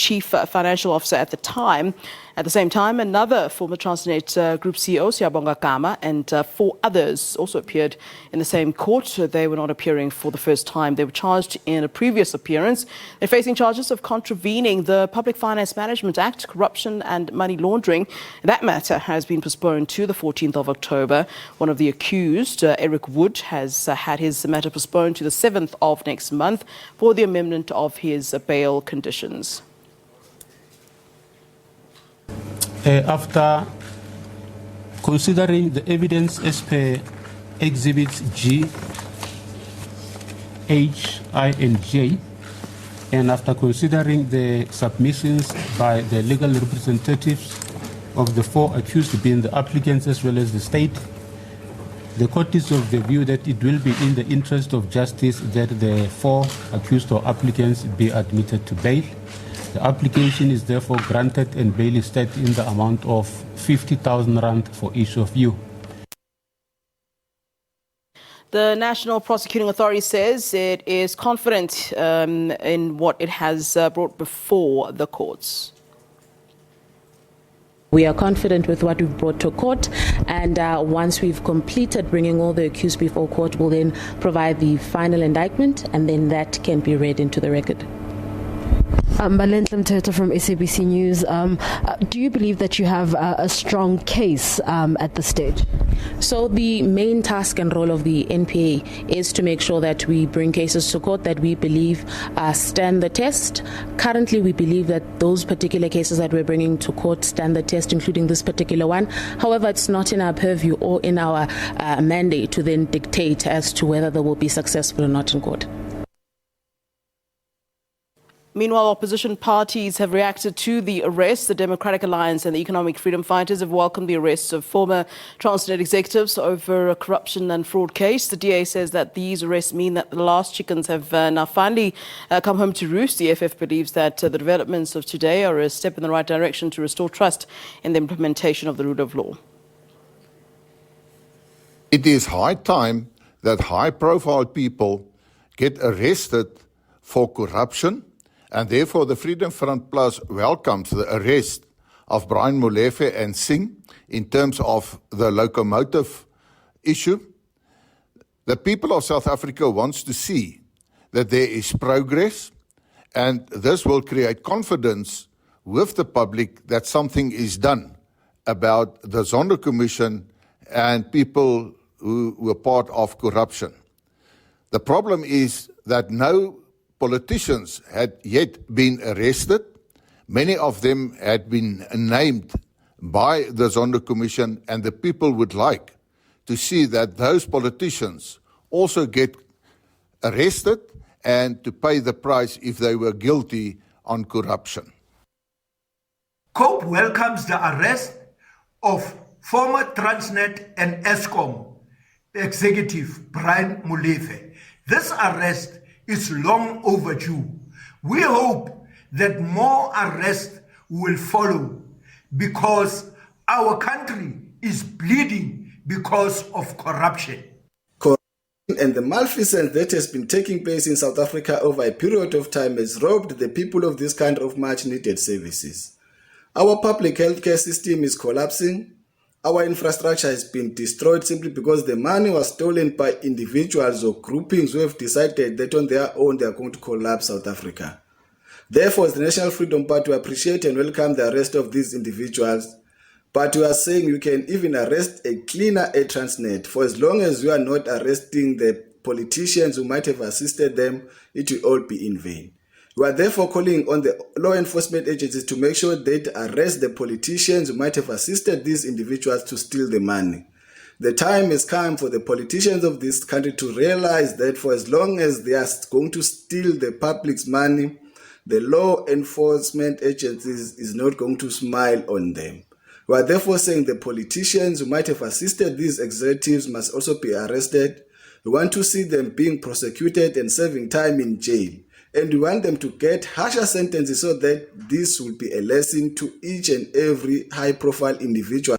chief financial officer at the time. At the same time, another former Transnet Group CEO, Siyabonga Kama, and 4 others also appeared in the same court. They were not appearing for the first time. They were charged in a previous appearance. They're facing charges of contravening the Public Finance Management Act, corruption and money laundering. That matter has been postponed to the 14th of October. One of the accused, Eric Wood, has had his matter postponed to the 7th of next month for the amendment of his bail conditions. After considering the evidence as per Exhibits G, H, I, and J, and after considering the submissions by the legal representatives of the 4 accused, being the applicants as well as the state, the court is of the view that it will be in the interest of justice that the 4 accused or applicants be admitted to bail. The application is therefore granted and bail is set in the amount of 50,000 rand for each of you. The National Prosecuting Authority says it is confident in what it has brought before the courts. We are confident with what we've brought to court, and once we've completed bringing all the accused before court, we'll then provide the final indictment, and then that can be read into the record. Balentla Mthetho from SABC News. Do you believe that you have a strong case at this stage? So the main task and role of the NPA is to make sure that we bring cases to court that we believe stand the test. Currently, we believe that those particular cases that we're bringing to court stand the test, including this particular one. However, it's not in our purview or in our mandate to then dictate as to whether they will be successful or not in court. Meanwhile, opposition parties have reacted to the arrest. The Democratic Alliance and the Economic Freedom Fighters have welcomed the arrests of former Transnet executives over a corruption and fraud case. The DA says that these arrests mean that the last chickens have now finally come home to roost. The FF believes that the developments of today are a step in the right direction to restore trust in the implementation of the rule of law. It is high time that high-profile people get arrested for corruption, and therefore the Freedom Front Plus welcomes the arrest of Brian Molefe and Singh in terms of the locomotive issue. The people of South Africa wants to see that there is progress, and this will create confidence with the public that something is done about the Zondo Commission and people who were part of corruption. The problem is that no politicians had yet been arrested. Many of them had been named by the Zondo Commission, and the people would like to see that those politicians also get arrested and to pay the price if they were guilty on corruption. COPE welcomes the arrest of former Transnet and Eskom executive Brian Molefe. This arrest is long overdue. We hope that more arrests will follow because our country is bleeding because of corruption. Corruption and the malfeasance that has been taking place in South Africa over a period of time has robbed the people of this country of much needed services. Our public healthcare system is collapsing. Our infrastructure has been destroyed simply because the money was stolen by individuals or groupings who have decided that on their own they are going to collapse South Africa. Therefore, as the National Freedom Party, we appreciate and welcome the arrest of these individuals, but we are saying you can even arrest a cleaner at Transnet. For as long as you are not arresting the politicians who might have assisted them, it will all be in vain. We are therefore calling on the law enforcement agencies to make sure they arrest the politicians who might have assisted these individuals to steal the money. The time has come for the politicians of this country to realize that for as long as they are going to steal the public's money, the law enforcement agencies is not going to smile on them. We are therefore saying the politicians who might have assisted these executives must also be arrested. We want to see them being prosecuted and serving time in jail. And we want them to get harsher sentences so that this will be a lesson to each and every high-profile individual.